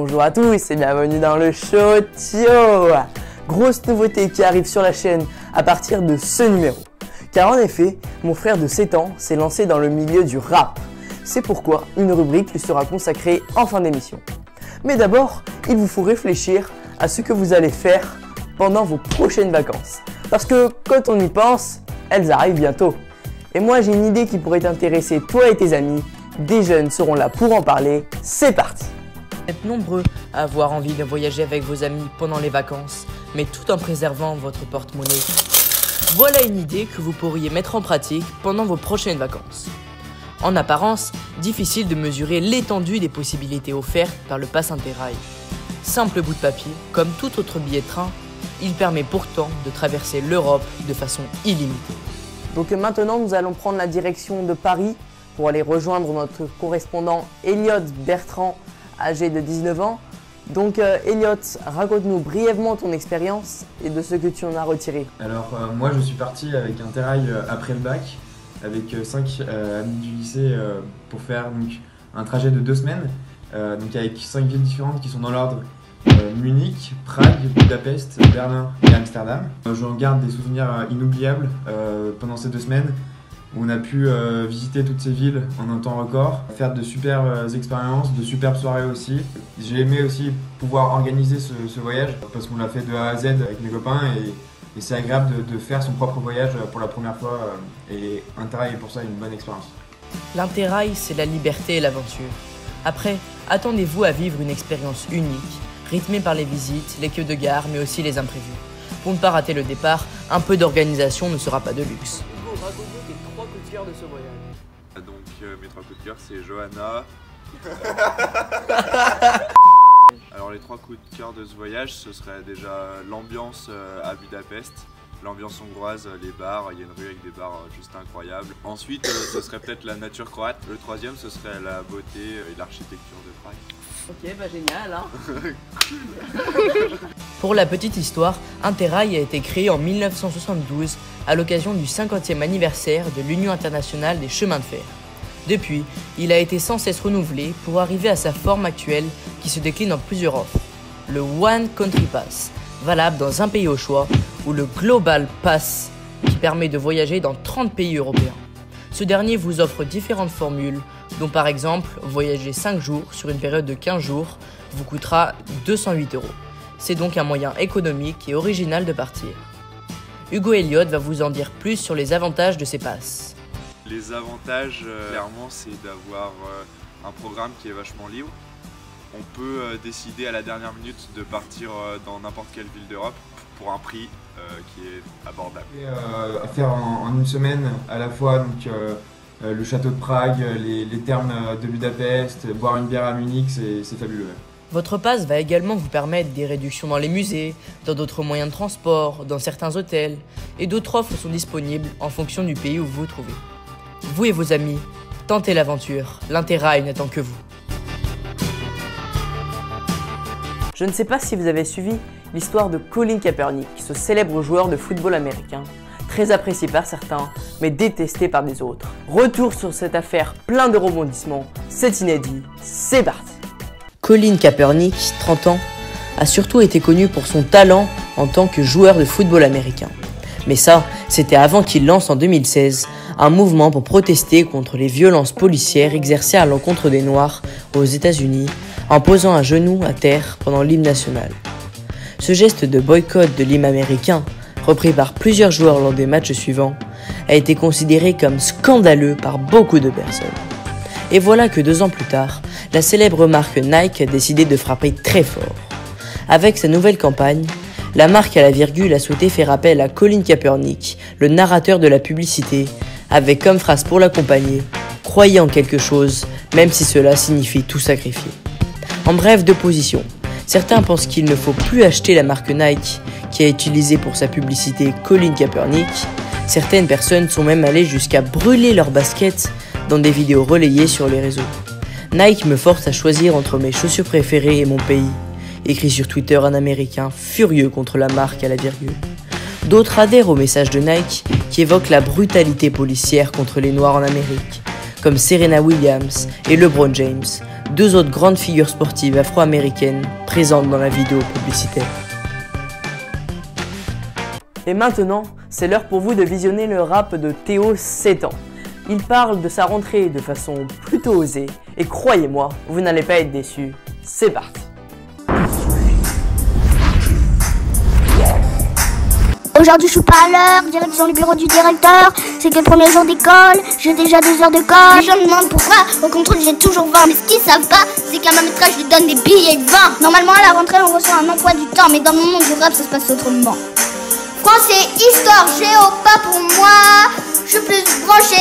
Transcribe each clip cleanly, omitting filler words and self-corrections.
Bonjour à tous et bienvenue dans le show Tio. Grosse nouveauté qui arrive sur la chaîne à partir de ce numéro. Car en effet, mon frère de 7 ans s'est lancé dans le milieu du rap. C'est pourquoi une rubrique lui sera consacrée en fin d'émission. Mais d'abord, il vous faut réfléchir à ce que vous allez faire pendant vos prochaines vacances. Parce que quand on y pense, elles arrivent bientôt. Et moi j'ai une idée qui pourrait t'intéresser toi et tes amis. Des jeunes seront là pour en parler. C'est parti! Vous êtes nombreux à avoir envie de voyager avec vos amis pendant les vacances, mais tout en préservant votre porte-monnaie. Voilà une idée que vous pourriez mettre en pratique pendant vos prochaines vacances. En apparence, difficile de mesurer l'étendue des possibilités offertes par le Pass Interrail. Simple bout de papier, comme tout autre billet de train, il permet pourtant de traverser l'Europe de façon illimitée. Donc maintenant nous allons prendre la direction de Paris pour aller rejoindre notre correspondant Elliot Bertrand, âgé de 19 ans. Donc Elliot, raconte-nous brièvement ton expérience et de ce que tu en as retiré. Alors moi je suis parti avec Interrail après le bac, avec 5 amis du lycée pour faire donc, un trajet de 2 semaines, donc avec 5 villes différentes qui sont dans l'ordre Munich, Prague, Budapest, Berlin et Amsterdam. J'en garde des souvenirs inoubliables pendant ces 2 semaines où on a pu visiter toutes ces villes en un temps record, faire de superbes expériences, de superbes soirées aussi. J'ai aimé aussi pouvoir organiser ce voyage parce qu'on l'a fait de A à Z avec mes copains et c'est agréable de faire son propre voyage pour la première fois et Interrail est pour ça une bonne expérience. L'Interrail, c'est la liberté et l'aventure. Après, attendez-vous à vivre une expérience unique, rythmée par les visites, les queues de gare, mais aussi les imprévus. Pour ne pas rater le départ, un peu d'organisation ne sera pas de luxe. Hugo, raconte-nous tes 3 coups de cœur de ce voyage. Donc mes 3 coups de cœur c'est Johanna. Alors les 3 coups de cœur de ce voyage ce serait déjà l'ambiance à Budapest. L'ambiance hongroise, les bars, il y a une rue avec des bars juste incroyables. Ensuite ce serait peut-être la nature croate. Le troisième ce serait la beauté et l'architecture de Prague. Ok, bah génial Pour la petite histoire, Interrail a été créé en 1972 à l'occasion du 50e anniversaire de l'Union internationale des chemins de fer. Depuis, il a été sans cesse renouvelé pour arriver à sa forme actuelle qui se décline en plusieurs offres. Le One Country Pass, valable dans un pays au choix, ou le Global Pass, qui permet de voyager dans 30 pays européens. Ce dernier vous offre différentes formules, dont par exemple, voyager 5 jours sur une période de 15 jours vous coûtera 208 €. C'est donc un moyen économique et original de partir. Hugo Elliott va vous en dire plus sur les avantages de ces passes. Les avantages, clairement, c'est d'avoir un programme qui est vachement libre. On peut décider à la dernière minute de partir dans n'importe quelle ville d'Europe pour un prix qui est abordable. À faire en une semaine à la fois donc, le château de Prague, les thermes de Budapest, boire une bière à Munich, c'est fabuleux. Votre passe va également vous permettre des réductions dans les musées, dans d'autres moyens de transport, dans certains hôtels, et d'autres offres sont disponibles en fonction du pays où vous vous trouvez. Vous et vos amis, tentez l'aventure, l'Interrail n'attend que vous. Je ne sais pas si vous avez suivi l'histoire de Colin Kaepernick, ce célèbre joueur de football américain, très apprécié par certains, mais détesté par des autres. Retour sur cette affaire plein de rebondissements, c'est inédit, c'est parti! Colin Kaepernick, 30 ans, a surtout été connu pour son talent en tant que joueur de football américain. Mais ça, c'était avant qu'il lance en 2016 un mouvement pour protester contre les violences policières exercées à l'encontre des Noirs aux États-Unis en posant un genou à terre pendant l'hymne national. Ce geste de boycott de l'hymne américain, repris par plusieurs joueurs lors des matchs suivants, a été considéré comme scandaleux par beaucoup de personnes. Et voilà que 2 ans plus tard, la célèbre marque Nike a décidé de frapper très fort. Avec sa nouvelle campagne, la marque à la virgule a souhaité faire appel à Colin Kaepernick, le narrateur de la publicité, avec comme phrase pour l'accompagner « Croyez en quelque chose, même si cela signifie tout sacrifier ». En bref, 2 positions. Certains pensent qu'il ne faut plus acheter la marque Nike, qui a utilisé pour sa publicité Colin Kaepernick. Certaines personnes sont même allées jusqu'à brûler leurs baskets dans des vidéos relayées sur les réseaux. Nike me force à choisir entre mes chaussures préférées et mon pays, écrit sur Twitter un Américain furieux contre la marque à la virgule. D'autres adhèrent au message de Nike qui évoque la brutalité policière contre les Noirs en Amérique, comme Serena Williams et LeBron James, 2 autres grandes figures sportives afro-américaines présentes dans la vidéo publicitaire. Et maintenant, c'est l'heure pour vous de visionner le rap de Théo, 7 ans. Il parle de sa rentrée de façon plutôt osée, et croyez-moi, vous n'allez pas être déçus. C'est parti. Aujourd'hui je suis pas à l'heure, direction le bureau du directeur. C'est que le premier jour d'école, j'ai déjà 2 heures de colle. Les gens me demandent pourquoi, au contrôle j'ai toujours 20. Mais ce qu'ils savent pas, c'est qu'à ma maîtresse je lui donne des billets de 20. Normalement à la rentrée on reçoit un emploi du temps, mais dans le monde du rap ça se passe autrement. Français, histoire, géo, pas pour moi. Je suis plus branché,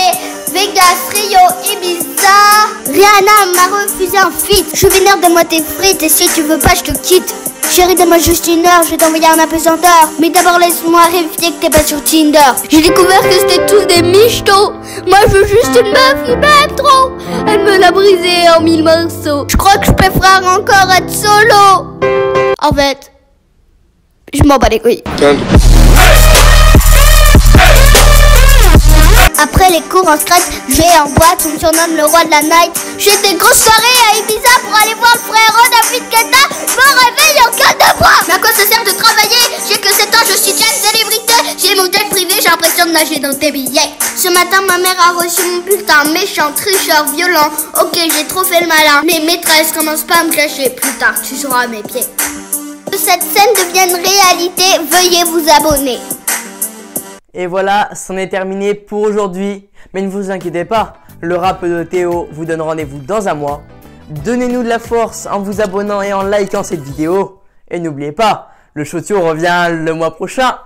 Vegas, Rio, Ibiza. Rihanna m'a refusé un feat. Je vénère, donne-moi tes frites, et si tu veux pas je te quitte. Chérie, donne-moi juste 1 heure, je vais t'envoyer un apesanteur. Mais d'abord laisse-moi vérifier que t'es pas sur Tinder. J'ai découvert que c'était tous des michtos. Moi je veux juste une meuf qui m'aime trop. Elle me l'a brisé en 1000 morceaux. Je crois que je préfère encore être solo. En fait, je m'en bats les couilles. Après les cours en scratch, j'ai en boîte, on me surnomme le roi de la night. J'ai des grosses soirées à Ibiza pour aller voir le frérot David Guetta. Je me réveille en gueule de bois. Mais à quoi ça sert de travailler? J'ai que 7 ans, je suis déjà une célébrité. J'ai mon jet privé, j'ai l'impression de nager dans tes billets. Ce matin, ma mère a reçu mon bulletin. Méchant, tricheur, violent. Ok, j'ai trop fait le malin. Mes maîtresses commencent pas à me cacher. Plus tard, tu seras à mes pieds. Que cette scène devienne réalité, veuillez vous abonner. Et voilà, c'en est terminé pour aujourd'hui. Mais ne vous inquiétez pas, le rap de Théo vous donne rendez-vous dans un mois. Donnez-nous de la force en vous abonnant et en likant cette vidéo. Et n'oubliez pas, le Show Théo revient le mois prochain.